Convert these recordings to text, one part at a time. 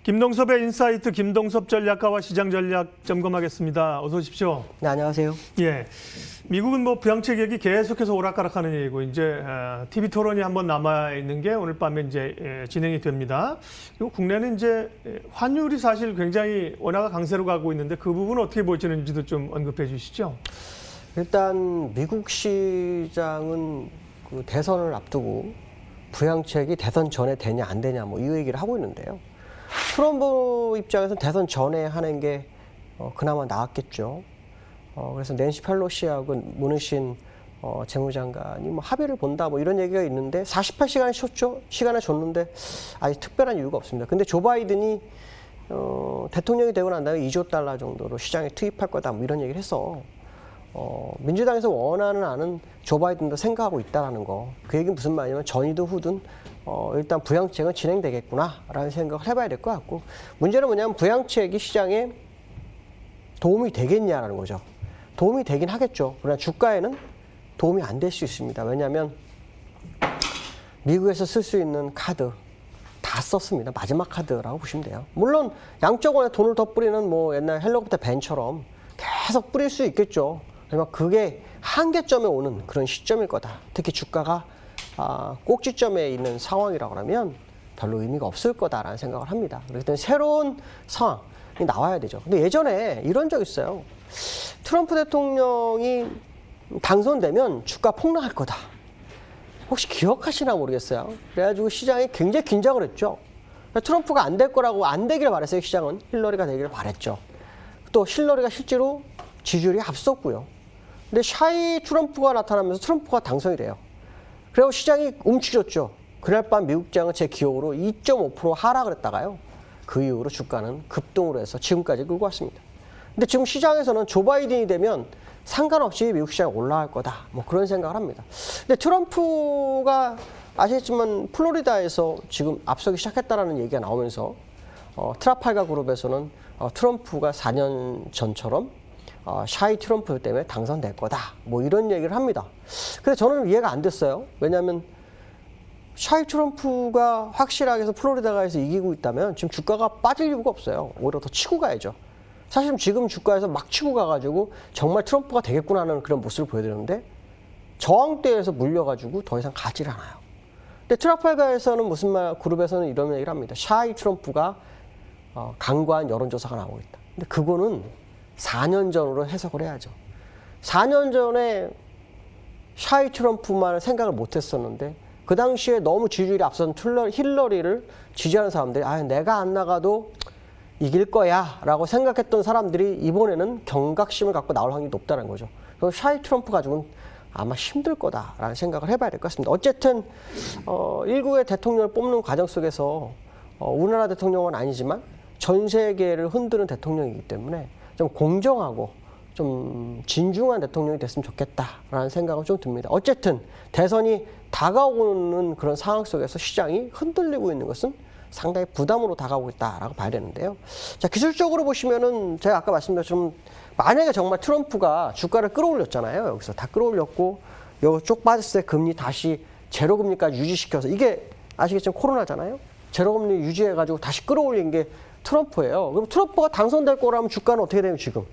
김동섭의 인사이트 김동섭 전략가와 시장 전략 점검하겠습니다. 어서 오십시오. 네, 안녕하세요. 예, 미국은 뭐 부양책이 계속해서 오락가락하는 얘기고 이제 TV 토론이 한번 남아 있는 게 오늘 밤에 이제 진행이 됩니다. 그리고 국내는 이제 환율이 사실 굉장히 원화가 강세로 가고 있는데 그 부분 어떻게 보시는지도 좀 언급해 주시죠. 일단 미국 시장은 그 대선을 앞두고 부양책이 대선 전에 되냐 안 되냐 뭐 이 얘기를 하고 있는데요. 트럼프 입장에서는 대선 전에 하는 게 그나마 나았겠죠. 그래서 낸시 펠로시하고 문우신 재무장관이 뭐 합의를 본다 뭐 이런 얘기가 있는데 48시간을 줬는데 아직 특별한 이유가 없습니다. 근데 조 바이든이 대통령이 되고 난 다음에 2조 달러 정도로 시장에 투입할 거다 뭐 이런 얘기를 해서 민주당에서 원하는 안은 조 바이든도 생각하고 있다라는 거. 그 얘기는 무슨 말이냐면 전이든 후든 일단 부양책은 진행되겠구나라는 생각을 해봐야 될 것 같고, 문제는 뭐냐면 부양책이 시장에 도움이 되겠냐라는 거죠. 도움이 되긴 하겠죠. 그러나 주가에는 도움이 안 될 수 있습니다. 왜냐하면 미국에서 쓸 수 있는 카드 다 썼습니다. 마지막 카드라고 보시면 돼요. 물론 양쪽 원에 돈을 더 뿌리는 뭐 옛날 헬로코프터 벤처럼 계속 뿌릴 수 있겠죠. 하지만 그게 한계점에 오는 그런 시점일 거다. 특히 주가가 꼭지점에 있는 상황이라고 하면 별로 의미가 없을 거다라는 생각을 합니다. 그렇기 때문에 새로운 상황이 나와야 되죠. 근데 예전에 이런 적 있어요. 트럼프 대통령이 당선되면 주가 폭락할 거다. 혹시 기억하시나 모르겠어요. 그래가지고 시장이 굉장히 긴장을 했죠. 트럼프가 안 될 거라고 안 되기를 바랬어요. 시장은 힐러리가 되기를 바랬죠. 또 힐러리가 실제로 지지율이 앞섰고요. 근데 샤이 트럼프가 나타나면서 트럼프가 당선이 돼요. 그리고 시장이 움츠렸죠. 그날 밤 미국 시장은 제 기억으로 2.5% 하락을 했다가요. 그 이후로 주가는 급등으로 해서 지금까지 끌고 왔습니다. 근데 지금 시장에서는 조 바이든이 되면 상관없이 미국 시장이 올라갈 거다. 뭐 그런 생각을 합니다. 근데 트럼프가 아시겠지만 플로리다에서 지금 앞서기 시작했다라는 얘기가 나오면서 트라팔가 그룹에서는 트럼프가 4년 전처럼 샤이 트럼프 때문에 당선될 거다. 뭐 이런 얘기를 합니다. 근데 저는 이해가 안 됐어요. 왜냐하면 샤이 트럼프가 확실하게 해서 플로리다가에서 이기고 있다면 지금 주가가 빠질 이유가 없어요. 오히려 더 치고 가야죠. 사실 지금 주가에서 막 치고 가가지고 정말 트럼프가 되겠구나 하는 그런 모습을 보여드렸는데 저항대에서 물려가지고 더 이상 가지를 않아요. 근데 트라팔가에서는 무슨 말, 그룹에서는 이런 얘기를 합니다. 샤이 트럼프가 강과한 여론조사가 나오고 있다. 근데 그거는 4년 전으로 해석을 해야죠. 4년 전에 샤이 트럼프만 생각을 못 했었는데 그 당시에 너무 지지율이 앞선 힐러리를 지지하는 사람들이 내가 안 나가도 이길 거야 라고 생각했던 사람들이 이번에는 경각심을 갖고 나올 확률이 높다는 거죠. 그래서 샤이 트럼프 가지고는 아마 힘들 거다라는 생각을 해봐야 될 것 같습니다. 어쨌든 일국의 대통령을 뽑는 과정 속에서 우리나라 대통령은 아니지만 전 세계를 흔드는 대통령이기 때문에 좀 공정하고 좀 진중한 대통령이 됐으면 좋겠다라는 생각은 좀 듭니다. 어쨌든 대선이 다가오는 그런 상황 속에서 시장이 흔들리고 있는 것은 상당히 부담으로 다가오고 있다라고 봐야 되는데요. 자, 기술적으로 보시면은 제가 아까 말씀드렸지만 만약에 정말 트럼프가 주가를 끌어올렸잖아요. 여기서 다 끌어올렸고 여기 쪽 빠졌을 때 금리 다시 제로 금리까지 유지시켜서 이게 아시겠지만 코로나잖아요. 제로 금리 유지해가지고 다시 끌어올린 게 트럼프예요. 그럼 트럼프가 당선될 거라면 주가는 어떻게 되면 지금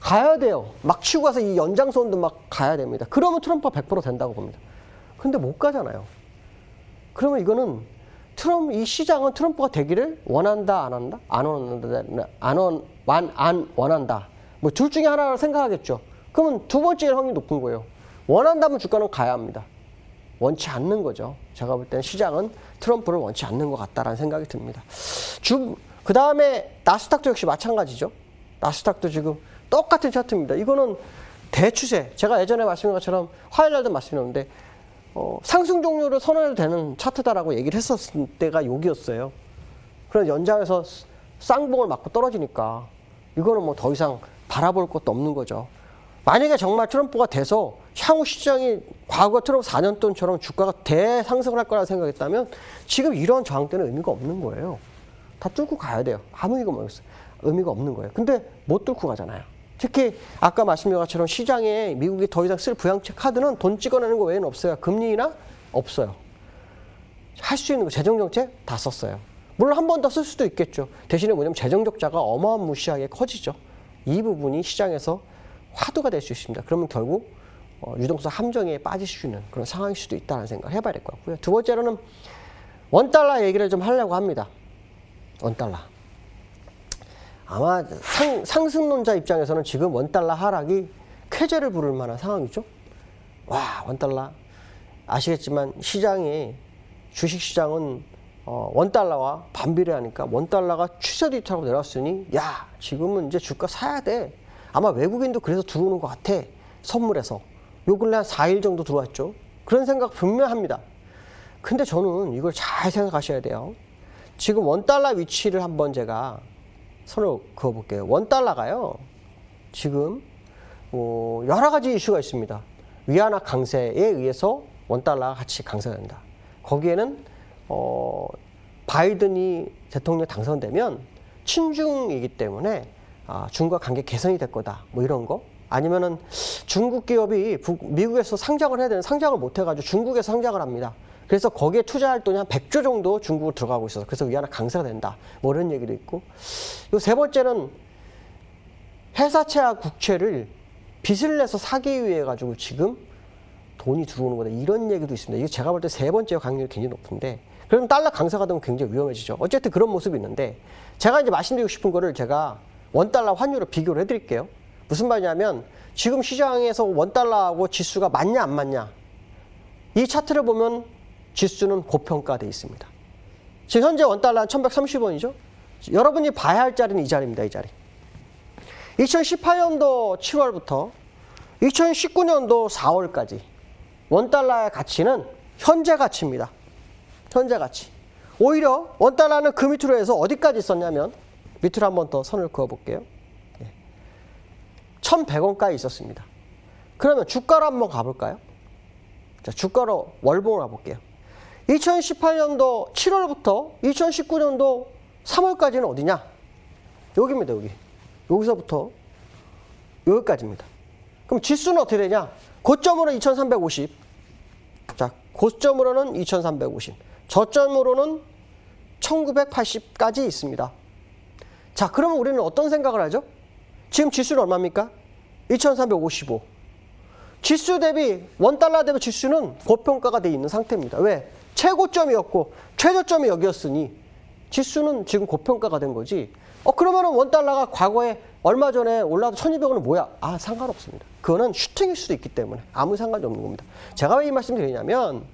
가야 돼요. 막 치고 가서 이 연장선도 막 가야 됩니다. 그러면 트럼프가 100% 된다고 봅니다. 근데 못 가잖아요. 그러면 이거는 이 시장은 트럼프가 되기를 원한다, 안 한다? 안 원한다. 뭐 둘 중에 하나를 생각하겠죠. 그러면 두 번째일 확률이 높은 거예요. 원한다면 주가는 가야 합니다. 원치 않는 거죠. 제가 볼 때는 시장은 트럼프를 원치 않는 것 같다라는 생각이 듭니다. 그 다음에 나스닥도 역시 마찬가지죠. 나스닥도 지금 똑같은 차트입니다. 이거는 대추세. 제가 예전에 말씀드린 것처럼 화요일날도 말씀드렸는데 상승 종료를 선언해도 되는 차트다라고 얘기를 했었을 때가 여기였어요. 그런 연장에서 쌍봉을 맞고 떨어지니까 이거는 뭐 더 이상 바라볼 것도 없는 거죠. 만약에 정말 트럼프가 돼서 향후 시장이 과거 트럼프 4년 동안처럼 주가가 대상승을 할 거라고 생각했다면 지금 이런 저항 때는 의미가 없는 거예요. 다 뚫고 가야 돼요. 아무 의미가 없는 거예요. 근데 못 뚫고 가잖아요. 특히 아까 말씀드린 것처럼 시장에 미국이 더 이상 쓸 부양책 카드는 돈 찍어내는 거 외에는 없어요. 금리나 없어요. 할 수 있는 거 재정정책 다 썼어요. 물론 한 번 더 쓸 수도 있겠죠. 대신에 뭐냐면 재정 적자가 어마무시하게 커지죠. 이 부분이 시장에서 화두가 될 수 있습니다. 그러면 결국 유동성 함정에 빠질 수 있는 그런 상황일 수도 있다는 생각을 해봐야 될 것 같고요. 두 번째로는 원달러 얘기를 좀 하려고 합니다. 원달러. 아마 상승론자 입장에서는 지금 원달러 하락이 쾌재를 부를 만한 상황이죠. 와, 원달러. 아시겠지만 시장이, 주식시장은 원달러와 반비례하니까 원달러가 추세 뒤타고 내려왔으니 야, 지금은 이제 주가 사야 돼. 아마 외국인도 그래서 들어오는 것 같아. 선물해서. 요 근래 한 4일 정도 들어왔죠. 그런 생각 분명합니다. 근데 저는 이걸 잘 생각하셔야 돼요. 지금 원달러 위치를 한번 제가 손을 그어볼게요. 원달러가요, 지금 여러 가지 이슈가 있습니다. 위안화 강세에 의해서 원달러가 같이 강세된다. 거기에는 바이든이 대통령 당선되면 친중이기 때문에 중국과 관계 개선이 될 거다. 뭐 이런 거. 아니면은 중국 기업이 미국에서 상장을 해야 되는 상장을 못 해가지고 중국에서 상장을 합니다. 그래서 거기에 투자할 돈이 한 100조 정도 중국으로 들어가고 있어서 그래서 위안화 강세가 된다. 뭐 이런 얘기도 있고. 요 세 번째는 회사채와 국채를 빚을 내서 사기 위해 가지고 지금 돈이 들어오는 거다. 이런 얘기도 있습니다. 이게 제가 볼 때 세 번째 강력이 굉장히 높은데, 그럼 달러 강세가 되면 굉장히 위험해지죠. 어쨌든 그런 모습이 있는데, 제가 이제 말씀드리고 싶은 거를 제가 원달러 환율로 비교를 해드릴게요. 무슨 말이냐면 지금 시장에서 원달러하고 지수가 맞냐 안 맞냐, 이 차트를 보면 지수는 고평가되어 있습니다. 지금 현재 원달러는 1130원이죠. 여러분이 봐야 할 자리는 이 자리입니다. 이 자리. 2018년도 7월부터 2019년도 4월까지 원달러의 가치는 현재 가치입니다. 현재 가치. 오히려 원달러는 그 밑으로 해서 어디까지 있었냐면, 밑으로 한번 더 선을 그어볼게요. 1,100원까지 있었습니다. 그러면 주가로 한번 가볼까요? 자, 주가로 월봉을 가볼게요. 2018년도 7월부터 2019년도 3월까지는 어디냐? 여기입니다, 여기. 여기서부터 여기까지입니다. 그럼 지수는 어떻게 되냐? 고점으로 2350. 자, 고점으로는 2350. 저점으로는 1980까지 있습니다. 자, 그러면 우리는 어떤 생각을 하죠? 지금 지수는 얼마입니까? 2355. 지수 대비, 원달러 대비 지수는 고평가가 되어 있는 상태입니다. 왜? 최고점이었고 최저점이 여기였으니 지수는 지금 고평가가 된 거지. 그러면은 원달러가 과거에 얼마 전에 올라도 1200원은 뭐야? 상관없습니다. 그거는 슈팅일 수도 있기 때문에 아무 상관이 없는 겁니다. 제가 왜 이 말씀 드리냐면,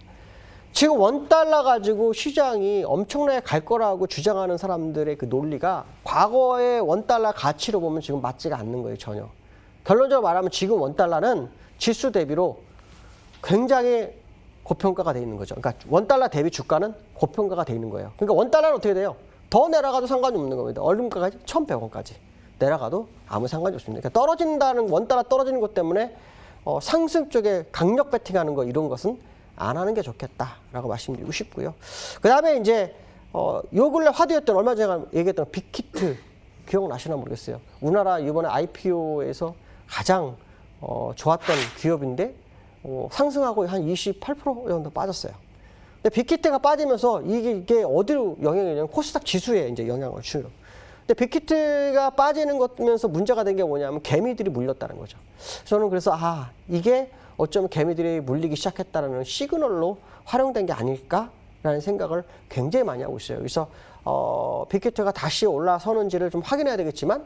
지금 원달러 가지고 시장이 엄청나게 갈 거라고 주장하는 사람들의 그 논리가 과거의 원달러 가치로 보면 지금 맞지가 않는 거예요, 전혀. 결론적으로 말하면 지금 원달러는 지수 대비로 굉장히 고평가가 돼 있는 거죠. 그러니까 원달러 대비 주가는 고평가가 돼 있는 거예요. 그러니까 원달러는 어떻게 돼요? 더 내려가도 상관이 없는 겁니다. 얼마까지? 1,100원까지 내려가도 아무 상관이 없습니다. 그러니까 떨어진다는, 원달러 떨어지는 것 때문에 상승 쪽에 강력 배팅하는 거, 이런 것은 안 하는 게 좋겠다라고 말씀드리고 싶고요. 그 다음에 이제 요 근래 화두였던, 얼마 전에 얘기했던 빅히트 기억나시나 모르겠어요. 우리나라 이번에 IPO에서 가장 좋았던 기업인데 상승하고 한 28% 정도 빠졌어요. 근데 빅히트가 빠지면서 이게 어디로 영향이 되냐면 코스닥 지수에 이제 영향을 주요. 근데 빅히트가 빠지는 것면서 문제가 된 게 뭐냐면 개미들이 물렸다는 거죠. 저는 그래서 이게 어쩌면 개미들이 물리기 시작했다는 시그널로 활용된 게 아닐까라는 생각을 굉장히 많이 하고 있어요. 그래서 빅히트가 다시 올라서는지를 좀 확인해야 되겠지만,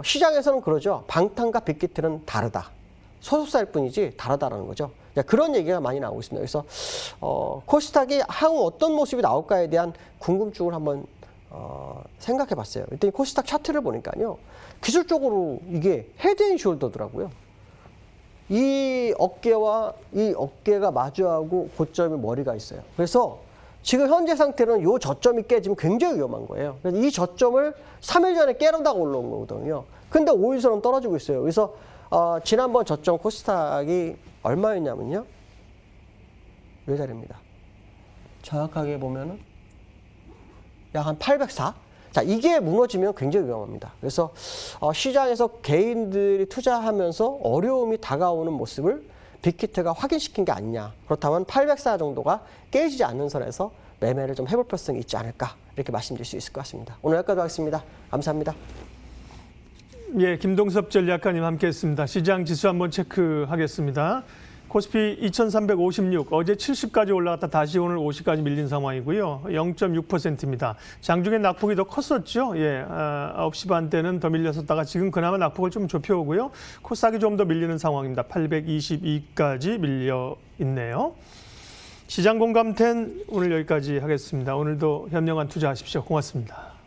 시장에서는 그러죠. 방탄과 빅히트는 다르다. 소속사일 뿐이지 다르다라는 거죠. 그런 얘기가 많이 나오고 있습니다. 그래서 코스닥이 향후 어떤 모습이 나올까에 대한 궁금증을 한번 생각해 봤어요. 일단 코스닥 차트를 보니까요, 기술적으로 이게 헤드앤숄더더라고요. 이 어깨와 이 어깨가 마주하고 고점에 머리가 있어요. 그래서 지금 현재 상태는 이 저점이 깨지면 굉장히 위험한 거예요. 그래서 이 저점을 3일 전에 깨려다가 올라온 거거든요. 근데 5일선은 떨어지고 있어요. 그래서 지난번 저점 코스닥이 얼마였냐면요, 이 자리입니다. 정확하게 보면은 약 한 804? 자, 이게 무너지면 굉장히 위험합니다. 그래서 시장에서 개인들이 투자하면서 어려움이 다가오는 모습을 빅히트가 확인시킨 게 아니냐. 그렇다면 804 정도가 깨지지 않는 선에서 매매를 좀 해볼 필요성이 있지 않을까, 이렇게 말씀드릴 수 있을 것 같습니다. 오늘 여기까지 하겠습니다. 감사합니다. 예, 김동섭 전략가님 함께했습니다. 시장 지수 한번 체크하겠습니다. 코스피 2356, 어제 70까지 올라갔다 다시 오늘 50까지 밀린 상황이고요. 0.6%입니다. 장중에 낙폭이 더 컸었죠. 예, 9시 반 때는 더 밀렸었다가 지금 그나마 낙폭을 좀 좁혀오고요. 코스닥이 좀 더 밀리는 상황입니다. 822까지 밀려 있네요. 시장 공감 10 오늘 여기까지 하겠습니다. 오늘도 현명한 투자하십시오. 고맙습니다.